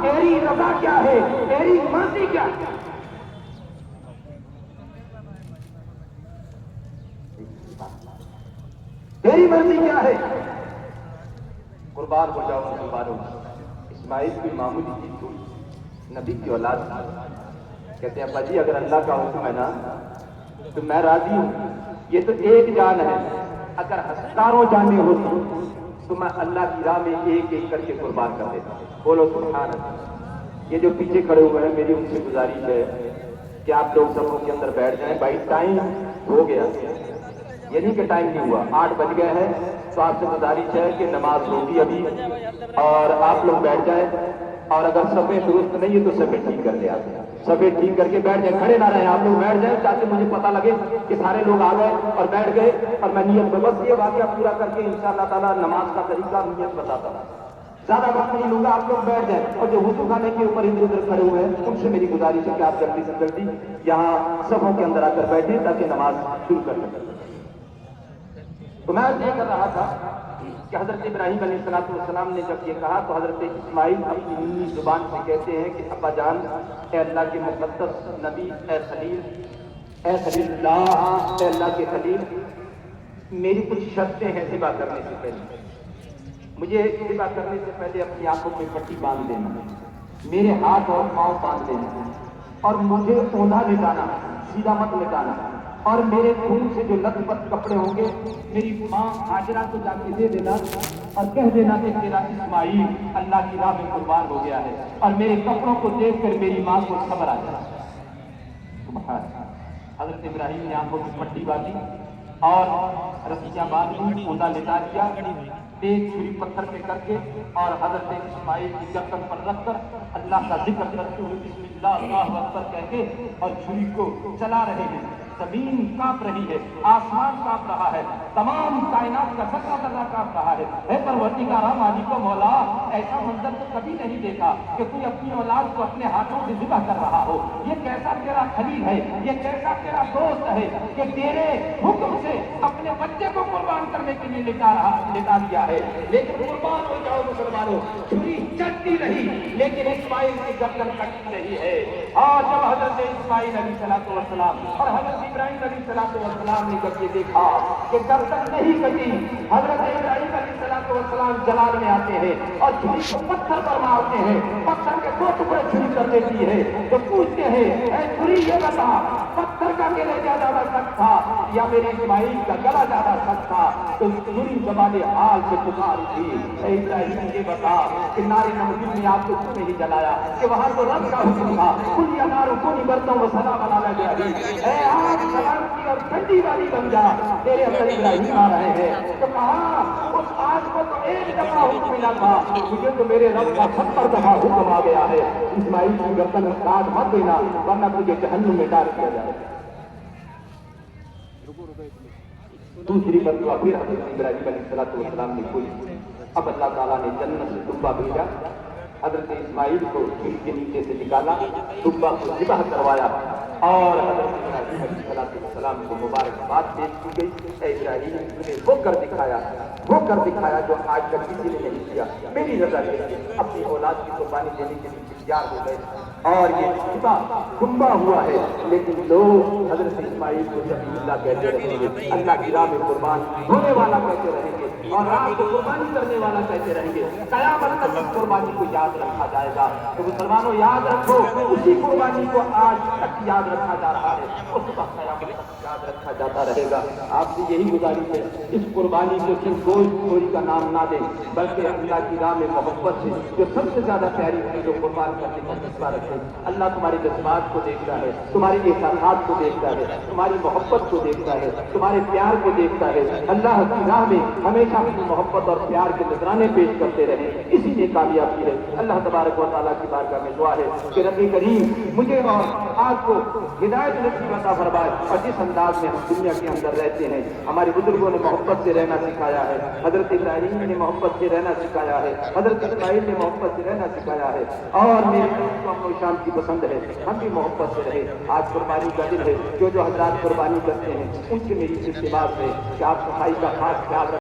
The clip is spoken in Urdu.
تیری رضا کیا ہے، تیری مرضی کیا ہے؟ تیری مرضی کیا ہے؟ قربان ہو جاؤ قربان ہو جاؤ۔ اسماعیل کی معمولی چیز تھی، نبی کی اولاد کہتے ہیں ابا جی اگر اللہ کا حکم ہے نا تو میں راضی ہوں، یہ تو ایک جان ہے، اگر ہزاروں جانیں ہوتی تو میں اللہ کی راہ میں ایک ایک کر کے قربان کر دیتا۔ بولو سبحان اللہ۔ یہ جو پیچھے کھڑے ہوئے ہیں میری ان سے گزارش ہے کہ آپ لوگ سبوں کے اندر بیٹھ جائیں، بھائی ٹائم ہو گیا، یہ نہیں کہ ٹائم نہیں ہوا، 8 بج گئے ہیں، تو آپ سے گزارش ہے کہ نماز ہوگی ابھی اور آپ لوگ بیٹھ جائیں، اور اگر صفیں درست نہیں ہے تو صفیں ٹھیک کر لیں، آپ صفیں ٹھیک کر کے بیٹھ جائیں، کھڑے نہ رہیں، آپ لوگ بیٹھ جائیں تاکہ مجھے پتہ لگے کہ سارے لوگ آ گئے اور بیٹھ گئے، اور میں نیت میں بس یہ واقعہ پورا کر کے انشاءاللہ تعالیٰ نماز کا طریقہ نیت بتاتا ہوں، زیادہ وقت نہیں لوں گا، آپ لوگ بیٹھ جائیں، اور جو وضو خانے کے اوپر ادھر ادھر کھڑے ہوئے ہیں ان سے میری گزارش ہے کہ آپ جلدی سے جلدی یہاں صفوں کے اندر آ کر بیٹھیں تاکہ نماز شروع کر سکیں۔ تو میں یہ کر رہا تھا کہ حضرت ابراہیم علیہ السلام نے جب یہ کہا تو حضرت اسماعیل اپنی مینی زبان سے کہتے ہیں کہ ابا جان، اے اللہ کے مقدس نبی، اے خلیل اللہ، اے اللہ کے خلیل، میری کچھ شرطیں ہیں ذبح کرنے سے پہلے، مجھے ذبح کرنے سے پہلے اپنی آنکھوں میں پٹی باندھ دینا، میرے ہاتھ اور پاؤں باندھ دینا، اور مجھے اوندھا لٹانا، سیدھا مت لٹانا، اور میرے خون سے جو لت پت کپڑے ہوں گے میری ماں ہاجرہ کو جا کے دے دینا اور کہہ دینا کہ تیرا اسماعیل اللہ کی راہ میں قربان ہو گیا ہے، اور میرے کپڑوں کو دیکھ کر میری ماں کو خبر آ جائے۔ حضرت ابراہیم نے آنکھوں کی پٹی باندھی اور رسیاں باندھی، اوندھا لٹا دیا، ایک چھری پتھر پہ کر کے اور حضرت اسماعیل کی گردن پر رکھ کر اللہ کا ذکر کرتے ہوئے بسم اللہ اللہ اکبر کہہ کے اور چھری کو چلا رہے ہیں۔ زمین کانپ رہی ہے، آسمان کانپ رہا ہے، تمام کائنات کا ذرہ ذرہ کانپ رہا ہے۔ اے پروردگار مالک و مولا، ایسا منظر تو کبھی نہیں دیکھا کہ کوئی اپنی اولاد کو اپنے ہاتھوں سے ذبح کر رہا ہو۔ یہ کیسا تیرا خلیل ہے، یہ کیسا تیرا دوست ہے کہ تیرے حکم سے اپنے بچے کو قربان کرنے کے لیے لٹا دیا ہے۔ لیکن قربان ہو جاؤ مسلمانوں، چھری چلتی رہی لیکن اسماعیل کی گردن کٹتی رہی ہے۔ اور جب حضرت اسماعیل علیہ السلام اور حضرت ابراہیم علیہ السلام نے جب یہ دیکھا کہ گردن نہیں کٹی، حضرت ابراہیم علیہ السلام جلال میں آتے ہیں اور چھری کو پتھر پر مارتے ہیں، پتھر کے 2 ٹکڑے چھری کر دیتی ہے، تو پوچھتے ہیں اے چھری یہ بتا پتھر کا کلیجہ زیادہ سخت تھا یا میرے اسماعیل کا گلا زیادہ سخت تھا؟ تو چھری زبان حال سے پکار تھی، اے ابراہیم یہ بتا کہ نار نمرود نے آپ کو کیوں نہیں جلایا، کہ وہاں تو رب کا حکم تھا کل انار کونی برتوں و سلام علی ابراہیم، اے آگ سلامتی اور ٹھنڈی والی بن جا، تیرے اندر ابراہیم آ رہے ہیں۔ تو کہا اس آگ کو تو 1 دفعہ حکم ملا تھا، مجھے تو میرے رب کا 70 دفعہ حکم آ گیا ہے، اسماعیل کی گردن کاٹ مت دینا ورنہ تجھے جہنم میں ڈال دیا جائے۔ دوسری مرتبہ پھر حضرت ابراہیم علیہ السلام نے کوئی، اب اللہ تعالیٰ نے جنت سے دبا بھیجا، حضرت اسماعیل کو چھری کے نیچے سے نکالا، دبا کو ذبح کروایا اور حضرت ابراہیم علیہ السلام کو مبارکباد پیش کی گئی۔ اے ابراہیم نے وہ کر دکھایا جو آج تک کسی نے نہیں کیا، میری رضا کے لیے اپنی اولاد کی قربانی دینے کے لیے تیار ہو گئے، اور یہ ذبح گنبا ہوا ہے لیکن لوگ حضرت اسماعیل کو ذبیح اللہ کہتے رہیں گے، اللہ کی راہ میں قربان ہونے والا کہتے رہیں گے، اور رات کو قربانی کرنے والا کہتے رہیں گے، قیامت تک اس قربانی کو یاد رکھا جائے گا۔ تو مسلمانوں یاد رکھو، اسی قربانی کو آج تک یاد رکھا جا رہا ہے، اس وقت قیامت تک یاد رکھا جاتا رہے گا۔ آپ سے یہی گزارش ہے، اس قربانی کو صرف گوشت خوری کا نام نہ دیں بلکہ اللہ کی راہ میں محبت سے جو سب سے زیادہ پیاری ہے جو قربان کرنے کا جذبہ رکھیں۔ اللہ تمہارے جذبات کو دیکھتا ہے، تمہاری احساسات کو دیکھتا ہے، تمہاری محبت کو دیکھتا ہے، تمہارے پیار کو دیکھتا ہے۔ اللہ کی راہ میں ہمیشہ اپنی محبت اور پیار کے نذرانے پیش کرتے رہیں، اسی میں کامیابی ہے۔ اللہ تبارک و تعالیٰ کی بارگاہ میں دعا ہے کہ رب کریم مجھے اور آپ کو ہدایت نصیب عطا فرمائے، اور جس انداز میں ہم دنیا کے اندر رہتے ہیں ہمارے بزرگوں نے محبت سے رہنا سکھایا ہے، حضرت ابراہیم نے محبت سے رہنا سکھایا ہے، حضرت اسماعیل نے محبت سے رہنا سکھایا ہے، اور میرے کو امن و شانتی پسند ہے، ہم بھی محبت سے رہے۔ آج قربانی کا دن ہے، جو حضرات قربانی کرتے ہیں ان سے میری التماس ہے کہ آپ صفائی کا خاص خیال رکھیں۔